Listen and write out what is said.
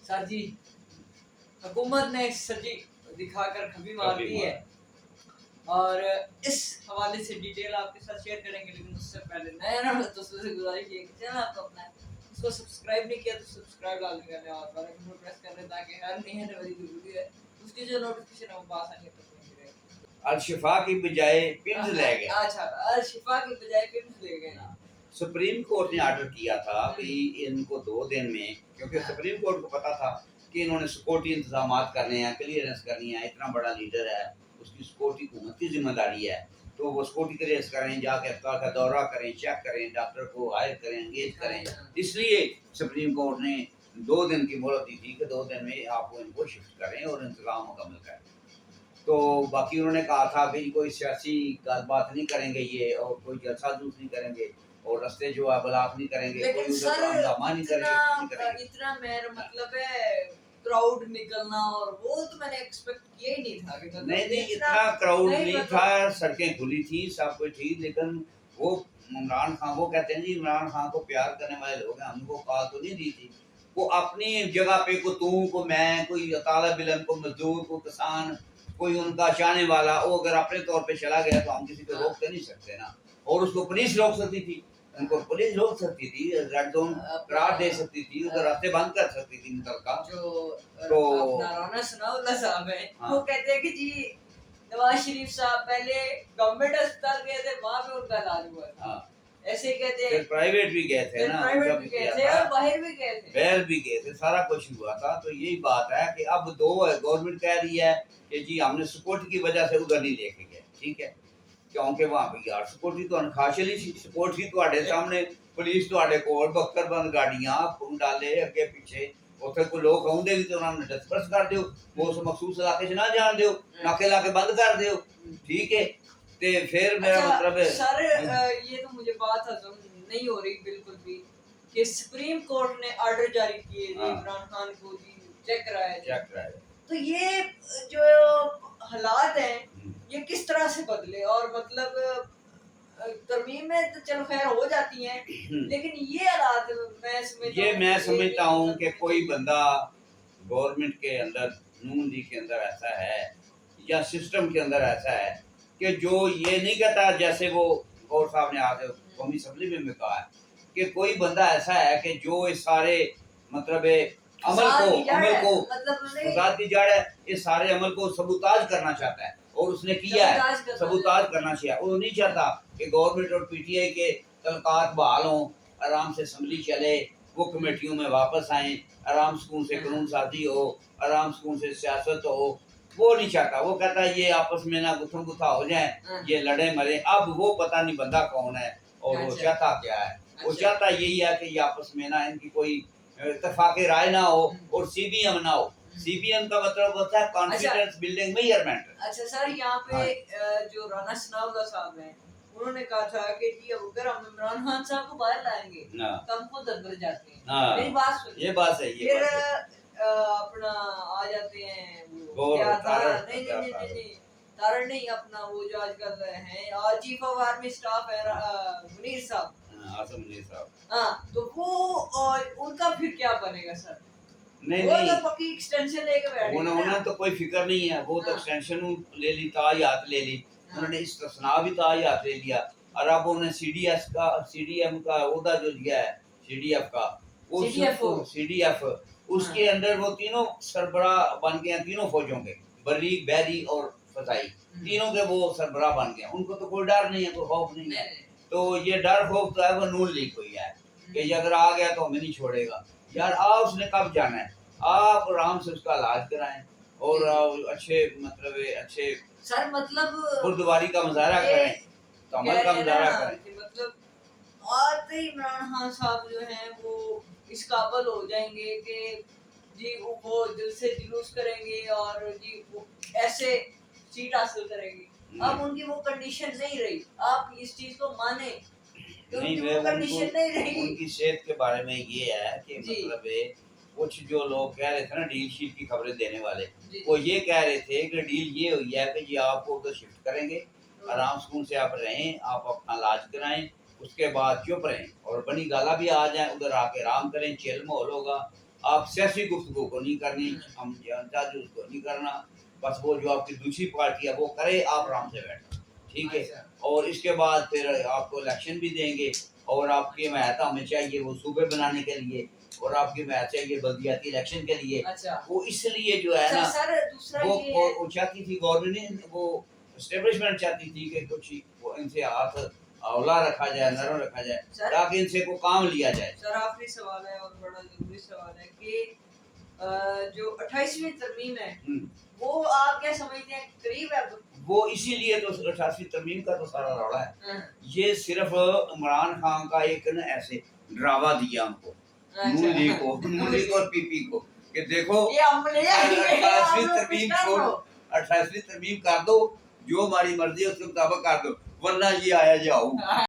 Sir जी हुकूमत ने sir जी दिखा कर खबी मार दी है और इस हवाले से डिटेल आपके साथ शेयर करेंगे, लेकिन उससे पहले नया ना दोस्तों से गुजारिश है कि चैनल आपको अपना इसको सब्सक्राइब नहीं किया तो सब्सक्राइब लाजमी कर लें और बेल आइकन को प्रेस कर लें ताकि हर नई आने वाली जो वीडियो है उसकी जो नोटिफिकेशन है वो आसानी से पहुंच रहे। अल-शिफा की बजाय पिम्स ले गए। अच्छा, अल-शिफा की बजाय पिम्स ले गए। सुप्रीम कोर्ट ने आर्डर किया था कि इनको 2 दिन में, क्योंकि सुप्रीम कोर्ट को पता था कि इन्होंने सिक्योरिटी इंतजाम करने हैं, क्लियरेंस करनी है, इतना बड़ा लीडर है, उसकी सिक्योरिटी हुकूमत की जिम्मेदारी है, तो वो सिक्योरिटी क्लियरेंस करें, जाके अस्पताल का दौरा करें, चेक करें, डॉक्टर को हायर करें, एंगेज करें। इसलिए सुप्रीम कोर्ट ने 2 दिन की मोहलत दी थी कि 2 दिन में आपको इनको शिफ्ट करें और इंतजाम मुकम्मल करें। तो बाकी उन्होंने कहा था कि कोई सियासी बात नहीं करेंगे ये, और कोई जलसा जूस नहीं करेंगे, और रस्ते जो है ब्लॉक नहीं करेंगे, कोई उधर हंगामा नहीं करेंगे। इतना मेरा मतलब है क्राउड निकलना, और वो तो मैंने एक्सपेक्ट किया ही नहीं था कि मतलब नहीं इतना क्राउड नहीं था, सड़कें खुली थी, सब कुछ थी, लेकिन वो इमरान खान को कहते हैं जी, इमरान खान को प्यार करने वाले लोग हैं, हमको कॉल तो नहीं दी थी। वो अपनी जगह पे को तू को मैं, कोई तालब इल्म को मजदूर को किसान, कोई उनका चाहने वाला, वो अगर अपने तौर पे चला गया तो हम किसी को रोक तो नहीं सकते ना। और उसको पुलिस रोक सकती थी, उनको पुलिस रोक सकती थी, रेड जोन करार दे सकती थी, उधर रास्ते बंद कर सकती थी मुतलका। जो तो राना सनाउल्लाह साहब है, वो कहते हैं कि जी नवाज शरीफ साहब पहले गवर्नमेंट अस्पताल गए थे, वहां पे उनका इलाज हुआ था, ऐसे कहते हैं। फिर प्राइवेट भी गए थे ना, प्राइवेट भी गए थे और बाहर भी गए थे, बाहर भी गए थे, सारा कुछ हुआ था। तो यही बात है कि अब 2 गवर्नमेंट कह रही है कि जी हमने सपोर्ट की वजह से उधर नहीं लेके गए, ठीक है, क्योंकि वहां पे यार सपोर्ट तो अनखाशली सपोर्ट की ਤੁਹਾਡੇ ਸਾਹਮਣੇ ਪੁਲਿਸ ਤੁਹਾਡੇ ਕੋਲ ਬੱਕਰਬੰਦ ਗਾੜੀਆਂ ਫੋਨ डाले ਅੱਗੇ ਪਿੱਛੇ, ਉੱਥੇ ਕੋਈ ਲੋਕ ਆਉਂਦੇ ਵੀ ਤੇ ਉਹਨਾਂ ਨੂੰ ਡਿਸਪਰਸ ਕਰ ਦਿਓ, ਉਸ ਮਖਸੂਸ ਇਲਾਕੇ 'ਚ ਨਾ ਜਾਣ ਦਿਓ, ਨਾਕੇ ਲਾ ਕੇ ਬੰਦ ਕਰ ਦਿਓ, ठीक है। ते फिर मेरा मतलब है सर ये तो मुझे बात हजम नहीं हो रही बिल्कुल भी कि सुप्रीम कोर्ट ने ऑर्डर जारी किए इमरान खान को जी चेक कराया, तो ये जो हालात हैं ये किस तरह से बदले, और मतलब तरमीम में तो चलो खैर हो जाती हैं, लेकिन ये हालात मैं समझता हूँ कि कोई बंदा गवर्नमेंट के अंदर, नून लीग के अंदर ऐसा है या सिस्टम के अंदर ऐसा है कि जो ये नहीं कहता, जैसे वो गौर साहब ने आज कौमी असम्बली में कहा है कि कोई बंदा ऐसा है कि जो इस सारे मतलब अमल को फसाद की जड़ है, इस सारे अमल को सबूताज करना चाहता है, और उसने किया है, सबूताज करना चाहिए। वो नहीं चाहता कि गवर्नमेंट और पीटीआई के तलकात बहाल हों, आराम से असम्बली चले, वो कमेटियों में वापस आए, आराम सुकून से कानून साजी हो, आराम सुकून से सियासत हो, वो नहीं चाहता। वो कहता है ये आपस में ना गुथम गुथा हो जाए, ये लड़े मरे। अब वो पता नहीं बंदा कौन है और वो चाहता क्या है। वो चाहता यही है कि ये आपस में ना इनकी कोई इत्तेफाक राय ना हो और सीबीएम ना हो। सीबीएम का मतलब होता है कॉन्फिडेंस बिल्डिंग मेजरमेंट। अच्छा सर, यहाँ पे जो राना सनाउल्लाह साहब हैं, उन्होंने कहा था कि जी अगर हम इमरान खान साहब को बाहर लाएंगे तो हम खुद अंदर जाते हैं। मेरी बात सुनिए, ये बात सही है। फिर अपना आ जाते हैं वो क्या था, नहीं तारण नहीं, अपना वो जो आजकल है चीफ ऑफ आर्मी स्टाफ है मुनीर साहब, मुनीर साहब, हाँ, तो वो उनका फिर क्या बनेगा सर? नहीं वो तो पक्की एक्सटेंशन लेके बैठे, उन्होंने तो कोई फिक्र नहीं है, वो तो एक्सटेंशन ले ली, तायात ले ली, उन्होंने इस्तिस्ना भी तायात ले लिया, और अब उन्होंने सीडीएस का, सीडीएम का ओहदा जो लिया है, सीडीएफ का, सीडीएफ उसके अंदर वो तीनों सरबराह बन गए हैं, तीनों फौजों के, बर्री, बहरी और फजाई, तीनों के वो सरबराह बन गए। उनको तो कोई डर नहीं है, कोई खौफ नहीं है। तो ये डर खौफ तो है वो नून लीग को ही है कि ये अगर आ गया तो हमें नहीं छोड़ेगा। यार उसने कब जाना है, आप आराम से उसका इलाज कराएं और अच्छे मतलब अच्छे सर मतलब गुरुद्वारी का मुजाहरा करें, तो अमल का मुजाहरा करें। मतलब आते ही इमरान खान साहब जो हैं वो इस काबिल हो जाएंगे कि जी वो दिल से जुलूस करेंगे और जी वो ऐसे सीट हासिल करेंगे। अब उनकी वो कंडीशन नहीं रही, आप इस चीज को माने, नहीं मैं कंडीशन नहीं रही। उनकी सेहत के बारे में ये है कि मतलब कुछ जो लोग कह रहे थे ना डील शीट की खबरें देने वाले, वो ये कह रहे थे कि डील ये हुई है कि जी आपको तो शिफ्ट करेंगे, आराम सुकून से आप रहें, आप अपना इलाज कराएं, उसके बाद चुप रहें और बनी गाला भी आ जाए, उधर आके आराम करें, चिल माहौल होगा, آپ سیاسی گفتگو کو نہیں کرنی، ہم جانتا جو اس کو نہیں کرنا، بس وہ جو آپ کی دوسری پارٹی ہے وہ کرے، آپ آرام سے بیٹھیں، ٹھیک ہے۔ اور اس کے بعد پھر آپ کو الیکشن بھی دیں گے، اور آپ کی حمایت ہمیں چاہیے وہ صوبے بنانے کے لیے، اور آپ کی حمایت چاہیے بلدیاتی الیکشن کے لیے۔ وہ اس لیے جو ہے نا سر دوسرا یہ ہے وہ چاہتی تھی گورنمنٹ نے، وہ اسٹیبلشمنٹ چاہتی تھی کہ کچھ وہ ان سے ہاتھ اولا رکھا جائے، نرم رکھا جائے، تاکہ ان سے کو کام لیا جائے۔ سر آخری سوال ہے اور بڑا ضروری سوال ہے کہ جو 28ویں ترمیم ہے وہ آپ کیا سمجھتے ہیں قریب ہے؟ وہ اسی لیے تو 88ویں ترمیم کا تو سارا روڑا ہے، یہ صرف عمران خان کا ایک نا ایسے ڈراوا دیا ان کو، نون لیگ کو، نون لیگ اور پی پی کو، کہ دیکھو 28ویں ترمیم چھوڑو، 28ویں ترمیم کر دو، جو ہماری مرضی ہے اس کے مطابق کر دو، ورنہ یہ آیا جاؤ۔